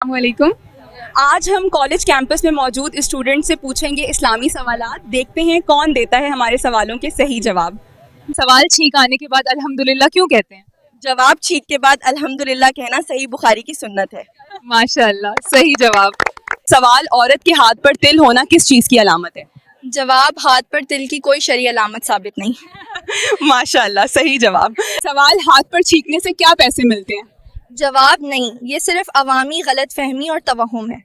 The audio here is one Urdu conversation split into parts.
السلام علیکم. آج ہم کالج کیمپس میں موجود اسٹوڈنٹ سے پوچھیں گے اسلامی سوالات. دیکھتے ہیں کون دیتا ہے ہمارے سوالوں کے صحیح جواب. سوال چھینک آنے کے بعد الحمدللہ کیوں کہتے ہیں؟ جواب چھینک کے بعد الحمدللہ کہنا صحیح بخاری کی سنت ہے. ماشاء اللہ صحیح جواب. سوال عورت کے ہاتھ پر تل ہونا کس چیز کی علامت ہے؟ جواب ہاتھ پر تل کی کوئی شرعی علامت ثابت نہیں. ماشاء اللہ صحیح جواب. سوال ہاتھ پر چھینکنے سے کیا پیسے ملتے ہیں؟ جواب نہیں، یہ صرف عوامی غلط فہمی اور توہم ہے.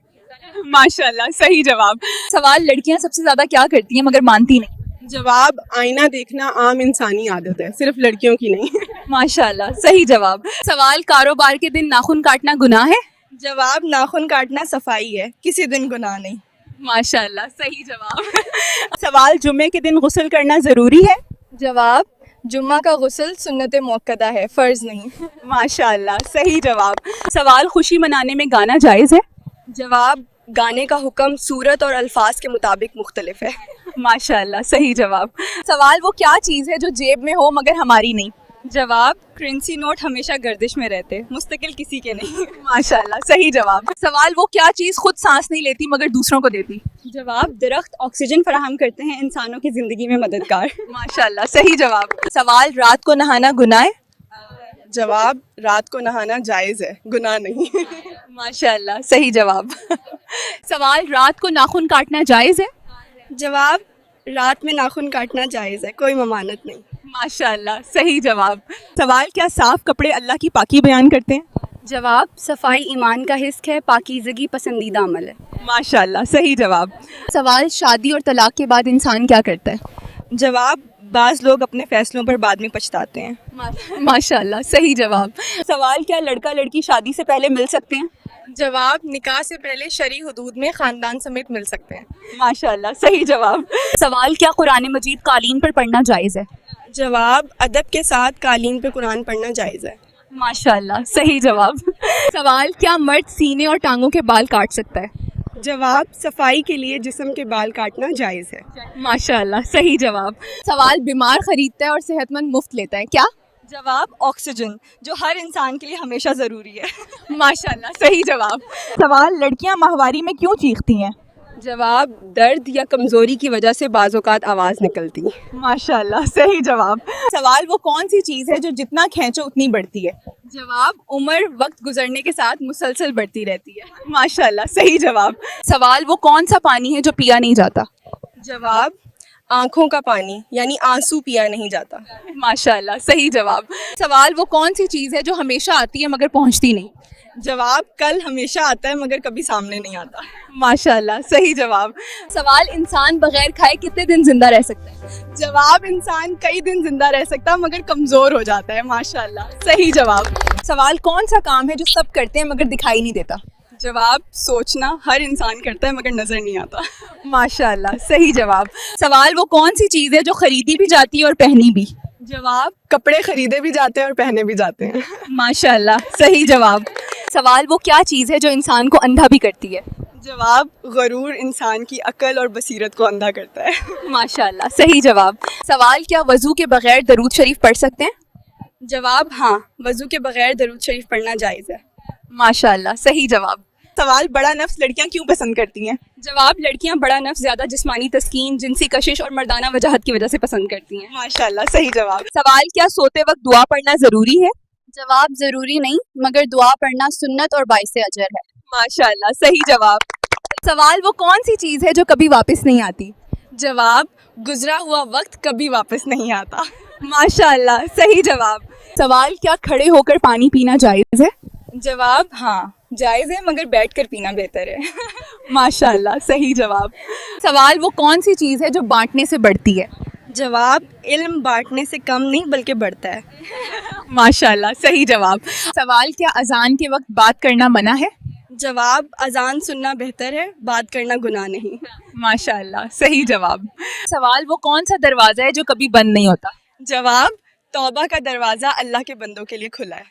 ماشاء اللہ صحیح جواب. سوال لڑکیاں سب سے زیادہ کیا کرتی ہیں مگر مانتی نہیں؟ جواب آئینہ دیکھنا عام انسانی عادت ہے، صرف لڑکیوں کی نہیں. ماشاء اللہ صحیح جواب. سوال کاروبار کے دن ناخن کاٹنا گناہ ہے؟ جواب ناخن کاٹنا صفائی ہے، کسی دن گناہ نہیں. ماشاء اللہ صحیح جواب. سوال جمعے کے دن غسل کرنا ضروری ہے؟ جواب جمعہ کا غسل سنت موقدہ ہے، فرض نہیں. ماشاء اللہ صحیح جواب. سوال خوشی منانے میں گانا جائز ہے؟ جواب گانے کا حکم صورت اور الفاظ کے مطابق مختلف ہے. ماشاء اللہ صحیح جواب. سوال وہ کیا چیز ہے جو جیب میں ہو مگر ہماری نہیں؟ جواب کرنسی نوٹ ہمیشہ گردش میں رہتے، مستقل کسی کے نہیں. ماشاء اللہ صحیح جواب. سوال وہ کیا چیز خود سانس نہیں لیتی مگر دوسروں کو دیتی؟ جواب درخت آکسیجن فراہم کرتے ہیں، انسانوں کی زندگی میں مددگار. ماشاء اللہ صحیح جواب. سوال رات کو نہانا گناہ ہے؟ جواب رات کو نہانا جائز ہے، گناہ نہیں. ماشاء اللہ صحیح جواب. سوال رات کو ناخن کاٹنا جائز ہے؟ جواب رات میں ناخن کاٹنا جائز ہے، کوئی ممانعت نہیں. ماشاء اللہ صحیح جواب. سوال کیا صاف کپڑے اللہ کی پاکی بیان کرتے ہیں؟ جواب صفائی ایمان کا حصہ ہے، پاکیزگی پسندیدہ عمل ہے. ماشاء اللہ صحیح جواب. سوال شادی اور طلاق کے بعد انسان کیا کرتا ہے؟ جواب بعض لوگ اپنے فیصلوں پر بعد میں پچھتاتے ہیں. ماشاء اللہ صحیح جواب. سوال کیا لڑکا لڑکی شادی سے پہلے مل سکتے ہیں؟ جواب نکاح سے پہلے شرعی حدود میں خاندان سمیت مل سکتے ہیں. ماشاء اللہ صحیح جواب. سوال کیا قرآن مجید قالین پر پڑھنا جائز ہے؟ جواب ادب کے ساتھ قالین پہ قرآن پڑھنا جائز ہے. ماشاء اللہ صحیح جواب. سوال کیا مرد سینے اور ٹانگوں کے بال کاٹ سکتا ہے؟ جواب صفائی کے لیے جسم کے بال کاٹنا جائز ہے. ماشاء اللہ صحیح جواب. سوال بیمار خریدتا ہے اور صحت مند مفت لیتا ہے، کیا؟ جواب آکسیجن، جو ہر انسان کے لیے ہمیشہ ضروری ہے. ماشاء اللہ صحیح جواب. سوال لڑکیاں ماہواری میں کیوں چیختی ہیں؟ جواب درد یا کمزوری کی وجہ سے بعض اوقات آواز نکلتی. ماشاء اللہ صحیح جواب. سوال وہ کون سی چیز ہے جو جتنا کھینچو اتنی بڑھتی ہے؟ جواب عمر وقت گزرنے کے ساتھ مسلسل بڑھتی رہتی ہے. ماشاء اللہ صحیح جواب. سوال وہ کون سا پانی ہے جو پیا نہیں جاتا؟ جواب آنکھوں کا پانی، یعنی آنسو پیا نہیں جاتا. ماشاء اللہ صحیح جواب. سوال وہ کون سی چیز ہے جو ہمیشہ آتی ہے مگر پہنچتی نہیں؟ جواب کل ہمیشہ آتا ہے مگر کبھی سامنے نہیں آتا. ماشاء اللہ صحیح جواب. سوال انسان بغیر کھائے کتنے دن زندہ رہ سکتا ہے؟ جواب انسان کئی دن زندہ رہ سکتا مگر کمزور ہو جاتا ہے. ماشاء اللہ صحیح جواب. سوال کون سا کام ہے جو سب کرتے ہیں مگر دکھائی نہیں دیتا؟ جواب سوچنا ہر انسان کرتا ہے مگر نظر نہیں آتا. ماشاء اللہ صحیح جواب. سوال وہ کون سی چیز ہے جو خریدی بھی جاتی ہے اور پہنی بھی؟ جواب کپڑے خریدے بھی جاتے ہیں اور پہنے بھی جاتے ہیں. ماشاء اللہ صحیح جواب. سوال وہ کیا چیز ہے جو انسان کو اندھا بھی کرتی ہے؟ جواب غرور انسان کی عقل اور بصیرت کو اندھا کرتا ہے. ماشاء اللہ صحیح جواب. سوال کیا وضو کے بغیر درود شریف پڑھ سکتے ہیں؟ جواب ہاں، وضو کے بغیر درود شریف پڑھنا جائز ہے. ماشاء اللہ صحیح جواب. سوال بڑا نفس لڑکیاں کیوں پسند کرتی ہیں؟ جواب لڑکیاں بڑا نفس زیادہ جسمانی تسکین، جنسی کشش اور مردانہ وجاہت کی وجہ سے پسند کرتی ہیں. ماشاء اللہ صحیح جواب. سوال کیا سوتے وقت دعا پڑھنا ضروری ہے؟ جواب ضروری نہیں مگر دعا پڑھنا سنت اور باعث اجر ہے. ماشاء اللہ صحیح جواب. سوال وہ کون سی چیز ہے جو کبھی واپس نہیں آتی؟ جواب گزرا ہوا وقت کبھی واپس نہیں آتا. ماشاء اللہ صحیح جواب. سوال کیا کھڑے ہو کر پانی پینا جائز ہے؟ جواب ہاں جائز ہے مگر بیٹھ کر پینا بہتر ہے. ماشاء اللہ صحیح جواب. سوال وہ کون سی چیز ہے جو بانٹنے سے بڑھتی ہے؟ جواب علم بانٹنے سے کم نہیں بلکہ بڑھتا ہے. ماشاء اللہ صحیح جواب. سوال کیا اذان کے وقت بات کرنا منع ہے؟ جواب اذان سننا بہتر ہے، بات کرنا گناہ نہیں. ماشاء اللہ صحیح جواب. سوال وہ کون سا دروازہ ہے جو کبھی بند نہیں ہوتا؟ جواب توبہ کا دروازہ اللہ کے بندوں کے لیے کھلا ہے.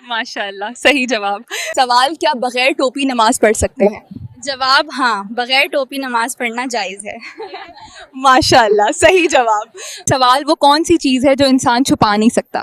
ماشاء اللہ صحیح جواب. سوال کیا بغیر ٹوپی نماز پڑھ سکتے ہیں؟ جواب ہاں، بغیر ٹوپی نماز پڑھنا جائز ہے. ماشاء اللہ صحیح جواب. سوال وہ کون سی چیز ہے جو انسان چھپا نہیں سکتا؟